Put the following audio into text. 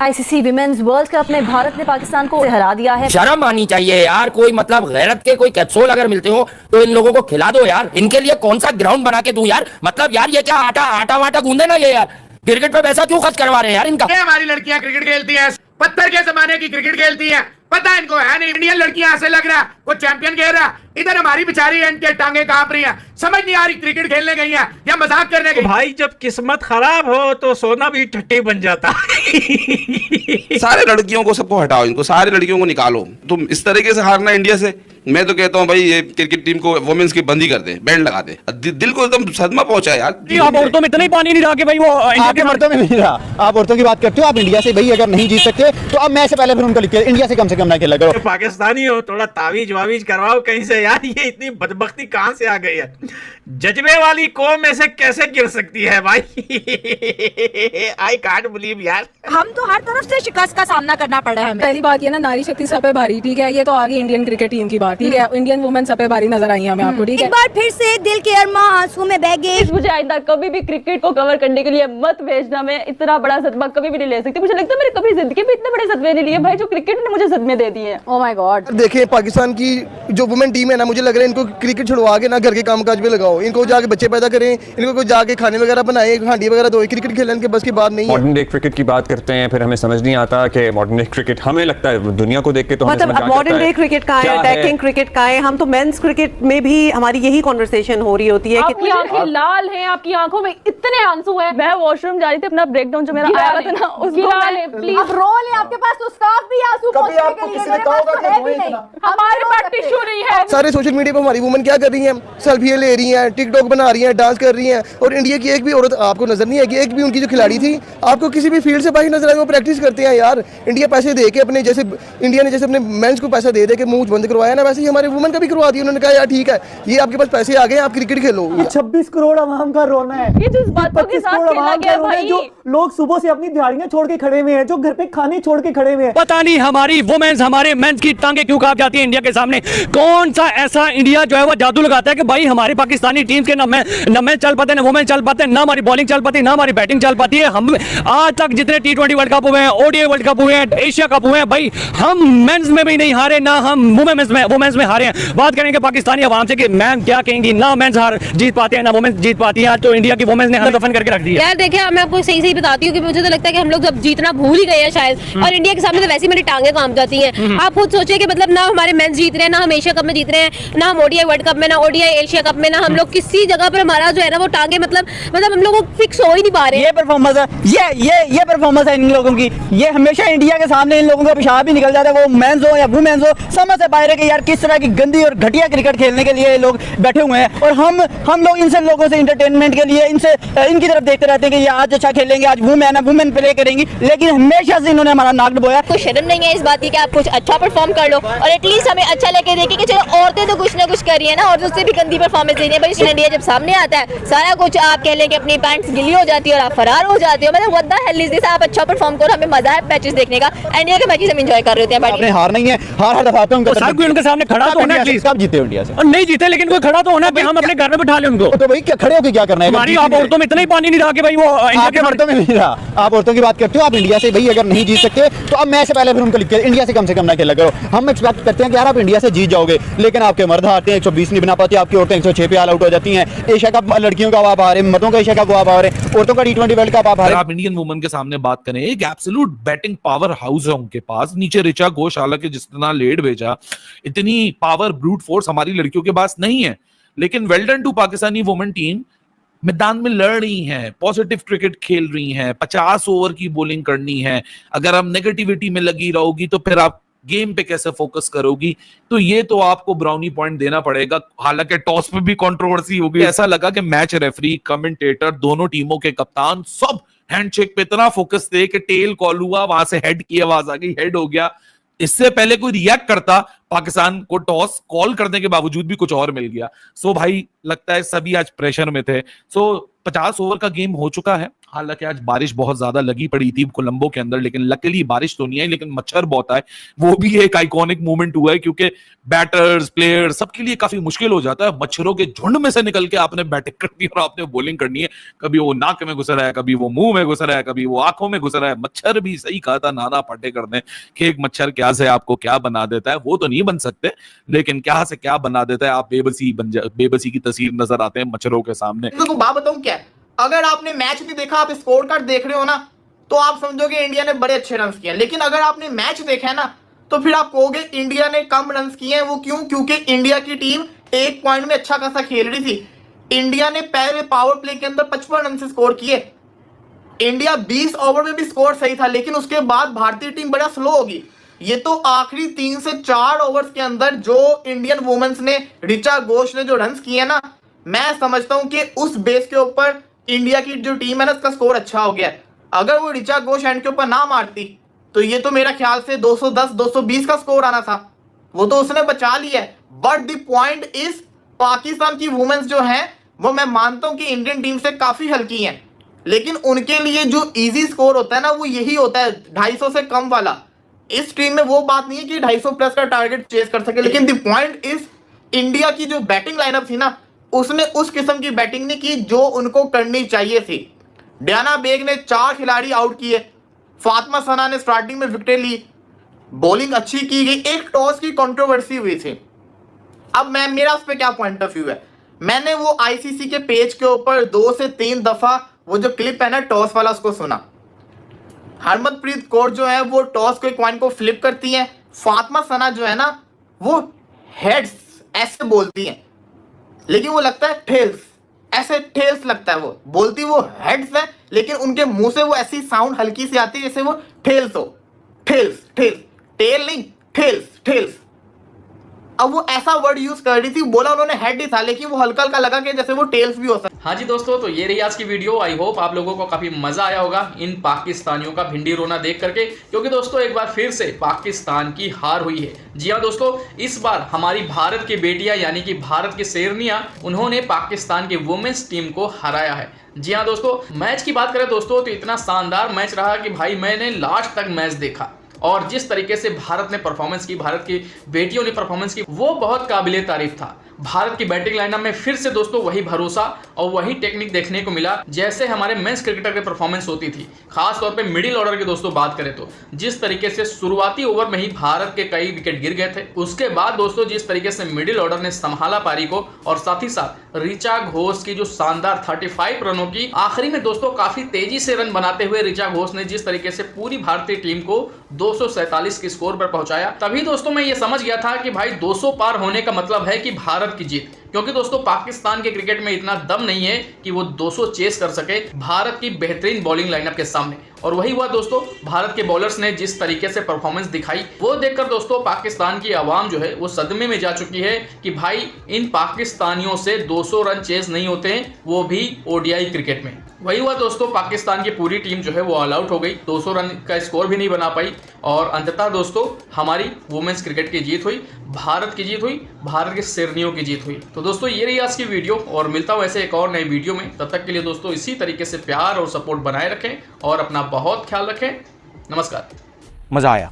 ICC women's world cup में भारत ने पाकिस्तान को हरा दिया है। शर्म आनी चाहिए यार, कोई मतलब गैरत के कोई कैप्सूल अगर मिलते हो तो इन लोगों को खिला दो यार। इनके लिए कौन सा ग्राउंड बना के दूं यार? मतलब यार ये क्या आटा वाटा गूंदे ना ये यार, क्रिकेट पे पैसा क्यों खर्च करवा रहे हैं यार इनका? हमारी लड़कियां क्रिकेट खेलती हैं, पत्थर के जमाने की क्रिकेट खेलती हैं, पता इनको है नहीं। इंडियन लड़कियां ऐसे लग रहा वो चैंपियन खेल रहा, इधर हमारी बेचारी इनके टांगे कांप रही हैं, समझ नहीं आ रही क्रिकेट खेलने गई हैं या मजाक करने गई। भाई जब किस्मत खराब हो तो सोना भी ठट्टी बन जाता। सारे लड़कियों को सबको हटाओ, इनको सारी लड़कियों को निकालो। तुम इस तरीके से हारना इंडिया से, मैं तो कहता हूँ भाई ये क्रिकेट टीम को वुमेन्स की बंदी कर दे, बैंड लगा दे। दिल को एकदम सदमा पहुंचा यार। आप औरतों में इतना ही पानी नहीं रहा कि भाई वो आपके मर्दों में नहीं रहा। आप औरतों की बात करते हो, आप इंडिया से भाई अगर नहीं जीत सकते तो अब मैच से पहले फिर उनका लिख के इंडिया से कम ना खेला करो। पाकिस्तानी हो, थोड़ा तावीज वावीज करवाओ कहीं से यार। ये इतनी बदबख्ती कहां से आ गई है? जज्बे वाली कौम ऐसे कैसे गिर सकती है भाई? आई कांट बिलीव यार। हम तो हर तरफ से शिकस्त का सामना करना पड़ा है हमें। पहली बात ये ना, नारी शक्ति सब पे भारी, ठीक है। ये तो आगे इंडियन क्रिकेट टीम की बात, ठीक है। इंडियन वुमेन सब पे भारी नजर आई हमें, आपको, ठीक है। एक बार फिर से दिल के अरमा आंसू में बह गए। मुझे आइंदा कभी भी क्रिकेट को कवर करने के लिए मत भेजना। मैं इतना बड़ा सदमा कभी भी नहीं ले सकती। मुझे लगता है मैंने कभी जिंदगी में इतने बड़े सदमे नहीं लिए भाई, जो क्रिकेट ने मुझे सदमे दे दिए। Oh my God. देखिए पाकिस्तान की जो वुमेन टीम है ना, मुझे लग रहा है इनको क्रिकेट छुड़वा के ना घर के कामकाज पे लगाओ। इनको जाके बच्चे पैदा करें, इनको कोई जाके खाने वगैरह बनाए, हांडी वगैरह धोए। क्रिकेट खेलने के बस की बात नहीं है। मॉडर्न डे क्रिकेट की बात करते हैं, फिर हमें समझ नहीं आता कि मॉडर्न डे क्रिकेट, हमें लगता है दुनिया को देख के तो मतलब मॉडर्न डे क्रिकेट का है, अटैकिंग क्रिकेट का है। हम तो मेंस क्रिकेट में भी हमारी यही कॉन्वर्सेशन हो रही होती है। आपकी आंखें लाल हैं, आपकी आंखों में इतने आंसू हैं। मैं वॉशरूम जा रही थी, अपना ब्रेकडाउन जो मेरा आया था ना उसको प्लीज अब रो ले, आपके पास तो स्टाफ भी आंसू कभी आपको किसी ने कहा होगा कि रोए इतना? हमारे पास टिश्यू नहीं है। सारे सोशल मीडिया पे हमारी वुमेन क्या कर रही हैं? सेल्फी ले रही हैं, टिकटॉक बना रही हैं, डांस कर रही हैं। और इंडिया की एक भी औरत आपको नजर नहीं आएगी, एक भी उनकी जो खिलाड़ी थी आपको किसी भी फील्ड से बाहर नजर आएगी। वो प्रैक्टिस करते हैं यार। इंडिया पैसे दे के अपने, जैसे इंडिया ने जैसे अपने मेंस को पैसा दे के मुंह बंद करवाया ना, वैसे ही हमारे वुमेन का भी करवा दिया। उन्होंने कहा यार ठीक है, ये आपके पास पैसे आ गए, आप क्रिकेट खेलो। 26 करोड़ आवाम का रोना है, ये जिस बातों के साथ खेला गया भाई। जो लोग सुबह से अपनी दिहाड़ियां छोड़ के खड़े हुए हैं, जो घर पे खाने छोड़ के खड़े हुए हैं। पता नहीं हमारी वुमेन्स, हमारे मेंस की टांगे क्यों कांप जाती है इंडिया के सामने। कौन सा ऐसा इंडिया जो है वो जादू लगाता है कि भाई हमारी पाकिस्तानी टीम के न मैं चल पाते, ना वुमेन चल पाते, ना हमारी बॉलिंग चल पाती, ना हमारी बैटिंग चल पाती है। हम आज तक जितने T20 वर्ल्ड कप हुए हैं, ODI वर्ल्ड कप हुए हैं, एशिया कप हुए हैं, भाई हम मेंस में भी नहीं हारे, ना हम वुमेन्स में हारे हैं। बात करेंगे पाकिस्तानी अवाम से कि मैम क्या कहेंगी, ना मेंस हार जीत पाते हैं, ना वुमेन्स जीत पाती है। आज तो इंडिया की वुमेन्स ने हमें दफन करके रख दिया। यार देखिए, मैं आपको सही बताती हूँ कि मुझे तो लगता है कि हम लोग जब जीतना भूल ही गए हैं शायद, और इंडिया के सामने तो वैसे ही मेरी टांगे कांप जाती हैं। आप खुद सोचिए कि मतलब ना हमारे मेंस जीत रहे हैं, ना हम एशिया कप में जीत रहे हैं, ना हम ODI वर्ल्ड कप में, ना ODI एशिया कप में, ना हम लोग किसी जगह पर हमारा जो है ना वो टांगे मतलब हम लोग फिक्स हो ही नहीं पा रहे। ये परफॉर्मेंस है, ये परफॉर्मेंस है इन लोगों की। ये हमेशा इंडिया के सामने इन लोगों का पेशाब भी निकल जाता है, वो मेंस हो या वुमेन्स हो। समझ से बाहर है कि यार किस तरह की गंदी और घटिया क्रिकेट खेलने के लिए ये लोग बैठे हुए हैं। और हम लोग इनसे लोगों से इंटरटेनमेंट के लिए इनकी तरफ देखते रहते हैं कि ये आज अच्छा खेलेंगे, आज वुमेन प्ले करेंगी, लेकिन हमेशा से इन्होंने हमारा नाक डुबोया। कोई शर्म नहीं है इस बात की कि आप कुछ अच्छा परफॉर्म कर लो और एटलीस्ट हमें अच्छा लेके देखें कि चलो औरतें तो कुछ ना कुछ कर रही है ना, और उससे भी गंदी परफॉर्मेंस दे रही है। भाई इंडिया जब सामने आता है सारा कुछ आप कह लें कि अपनी पैंट्स गिली हो जाती है और आप फरार हो जाते हो। मतलब what the hell is this? आप अच्छा परफॉर्म करो, हमें मजा है मैचेस देखने का। इंडिया के मैचेस हम एंजॉय कर रहे होते हैं। आपने हार नहीं है, हर दफा तो उनके सामने खड़ा तो होना एटलीस्ट। कब जीते इंडिया से? और नहीं जीते, लेकिन कोई खड़ा तो होना कि हम अपने घर में बिठा लें उनको। तो भाई क्या खड़े होकर क्या करना है? हमारी आप औरतों में इतना ही पानी नहीं रहा कि भाई वो आपके मर्दों में नहीं रहा। आप औरतों की बात करते हो, आप इंडिया से भाई अगर नहीं जीत सकते तो अब मैच से पहले फिर उनको लिख के इंडिया से कम ना खेला करो। हम एक्सपेक्ट करते हैं कि यार आप इंडिया से जीत जाओगे, लेकिन आपके मर्द हारते हैं, 120 नहीं बना पाती, आपकी औरतें 106 पे ऑल आउट हो जाती हैं। एशिया कप लड़कियों का आप आ रहे, मर्दों का एशिया कप आप आ रहे, औरतों का T20 वर्ल्ड कप आप आ रहे। आप इंडियन वुमेन के सामने बात करें, एक एब्सोल्यूट बैटिंग पावर हाउस है उनके पास। नीचे ऋचा घोष हालांकि जितना लेड भेजा, इतनी पावर ब्रूट फोर्स हमारी लड़कियों के पास नहीं है। लेकिन well done to Pakistani women team, मैदान में लड़ रही हैं, पॉजिटिव क्रिकेट खेल रही हैं, 50 ओवर की बॉलिंग करनी है। अगर आप नेगेटिविटी में लगी रहोगी तो फिर आप गेम पे कैसे फोकस करोगी? तो ये तो आपको ब्राउनी पॉइंट देना पड़ेगा। हालांकि टॉस में भी कंट्रोवर्सी हो गई, ऐसा लगा कि मैच रेफरी, कमेंटेटर, दोनों टीमों के कप्तान सब हैंडशेक पे इतना फोकस थे कि टेल कॉल हुआ, वहां से हेड की आवाज आ गई, हेड हो गया। इससे पहले कोई रिएक्ट करता, पाकिस्तान को टॉस कॉल करने के बावजूद भी कुछ और मिल गया। सो भाई लगता है सभी आज प्रेशर में थे। सो 50 ओवर का गेम हो चुका है। हालांकि आज बारिश बहुत ज्यादा लगी पड़ी थी कोलंबो के अंदर, लेकिन लकीली बारिश तो नहीं आई, लेकिन मच्छर बहुत आए। वो भी एक आइकॉनिक मूवमेंट हुआ है, क्योंकि बैटर्स प्लेयर्स सबके लिए काफी मुश्किल हो जाता है। मच्छरों के झुंड में से निकल के आपने बैटिंग करनी है और आपने बॉलिंग करनी है। कभी वो नाक में घुस रहा है, कभी वो मुंह में घुस रहा है, कभी वो आंखों में घुस रहा है। मच्छर भी सही कहा था नाना पाटेकर ने कि एक मच्छर क्या से आपको क्या बना देता है। वो तो नहीं बन सकते, लेकिन क्या से क्या बना देता है। आप बेबसी की तस्वीर नजर आते हैं मच्छरों के सामने। तो बात बताऊं क्या, अगर आपने मैच नहीं देखा, आप स्कोर कार्ड देख रहे हो ना, तो आप समझोगे इंडिया ने बड़े अच्छे रन किए। लेकिन अगर आपने मैच देखा है ना, तो फिर आप कहोगे इंडिया ने कम रन किए हैं। वो क्यों? क्योंकि इंडिया की टीम एक पॉइंट में अच्छा खासा खेल रही थी। इंडिया ने पहले पावर प्ले के अंदर 55 रन से स्कोर किए। इंडिया 20 ओवर में भी स्कोर सही था, लेकिन उसके बाद भारतीय टीम बड़ा स्लो होगी। ये तो आखिरी 3 से 4 ओवर्स के अंदर जो इंडियन वुमेन्स ने, ऋचा घोष ने जो रन किए ना, मैं समझता हूं कि उस बेस के ऊपर इंडिया की जो टीम है ना, उसका स्कोर अच्छा हो गया। अगर वो ऋचा घोष एंड के ऊपर ना मारती तो ये तो मेरा ख्याल से 210-220 का स्कोर आना था। वो तो उसने बचा लिया है। But the point is, Pakistan की वुमेन्स जो हैं वो मैं मानता हूं कि इंडियन टीम से काफी हल्की हैं, लेकिन उनके लिए जो इजी स्कोर होता है ना, वो यही होता है 250 से कम वाला। इस टीम में वो बात नहीं है कि 250 प्लस का टारगेट चेस कर सके। लेकिन द पॉइंट इज, इंडिया की जो बैटिंग लाइनअप थी ना, उसने उस किस्म की बैटिंग नहीं की जो उनको करनी चाहिए थी। डियाना बेग ने 4 खिलाड़ी आउट किए। फातिमा सना ने स्टार्टिंग में विकेट ली। बॉलिंग अच्छी की गई। एक टॉस की कंट्रोवर्सी हुई थी। अब मेरा उस पर क्या पॉइंट ऑफ व्यू है, मैंने वो आईसीसी के पेज के ऊपर 2 से 3 दफा वो जो क्लिप है ना टॉस वाला, उसको सुना। हरमनप्रीत कौर जो है वो टॉस के कॉइन को फ्लिप करती है। फातिमा सना जो है ना, वो हेड्स ऐसे बोलती हैं, लेकिन वो लगता है टेल्स, ऐसे टेल्स लगता है। वो बोलती वो हेड्स है, लेकिन उनके मुंह से वो ऐसी साउंड हल्की सी आती है जैसे वो टेल्स हो। टेल्स, टेल्स, टेल नहीं, टेल्स, टेल्स। अब वो ऐसा वर्ड यूज कर रही थी, बोला उन्होंने हेड ही था, लेकिन वो हल्का हल्का लगा कि जैसे वो टेल्स भी हो सकता। हाँ जी दोस्तों, तो ये रही आज की वीडियो। आई होप आप लोगों को काफी मजा आया होगा इन पाकिस्तानियों का भिंडी रोना देख करके, क्योंकि दोस्तों एक बार फिर से पाकिस्तान की हार हुई है। जी हाँ दोस्तों, इस बार हमारी भारत की बेटियां यानी कि भारत की शेरनियां, उन्होंने पाकिस्तान की वुमेन्स टीम को हराया है। जी हाँ दोस्तों, मैच की बात करें दोस्तों तो इतना शानदार मैच रहा कि भाई मैंने लास्ट तक मैच देखा, और जिस तरीके से भारत ने परफॉर्मेंस की, भारत की बेटियों ने परफॉर्मेंस की, वो बहुत काबिले तारीफ था। भारत की बैटिंग लाइनअप में फिर से दोस्तों वही भरोसा और वही टेक्निक देखने को मिला जैसे हमारे मेंस क्रिकेटर की परफॉर्मेंस होती थी। खास तौर पे मिडिल ऑर्डर की दोस्तों बात करें तो जिस तरीके से शुरुआती ओवर में ही भारत के कई विकेट गिर गए थे, उसके बाद दोस्तों जिस तरीके से मिडिल ऑर्डर ने संभाला पारी को, और साथ ही साथ ऋचा घोष की जो शानदार 35 रनों की आखिरी में दोस्तों काफी तेजी से रन बनाते हुए ऋचा घोष ने जिस तरीके से पूरी भारतीय टीम को 247 के स्कोर पर पहुंचाया, तभी दोस्तों मैं ये समझ गया था कि भाई 200 पार होने का मतलब है कि भारत की जीत। क्योंकि दोस्तों पाकिस्तान के क्रिकेट में इतना दम नहीं है कि वो 200 चेस कर सके भारत की बेहतरीन बॉलिंग लाइनअप के सामने। और वही हुआ दोस्तों, भारत के बॉलर्स ने जिस तरीके से परफॉर्मेंस दिखाई, वो देखकर दोस्तों पाकिस्तान की आवाम जो है वो सदमे में जा चुकी है कि भाई इन पाकिस्तानियों से 200 रन चेस नहीं होते हैं, वो भी ओडीआई क्रिकेट में। वही हुआ दोस्तों, पाकिस्तान की पूरी टीम जो है वो ऑल आउट हो गई, 200 रन का स्कोर भी नहीं बना पाई, और अंततः दोस्तों हमारी वुमेन्स क्रिकेट की जीत हुई, भारत की जीत हुई, भारत के शेरनियों की जीत हुई। तो दोस्तों ये रही आज की वीडियो, और मिलता हूँ ऐसे एक और नई वीडियो में। तब तक के लिए दोस्तों इसी तरीके से प्यार और सपोर्ट बनाए रखें और अपना बहुत ख्याल रखें। नमस्कार। मजा आया।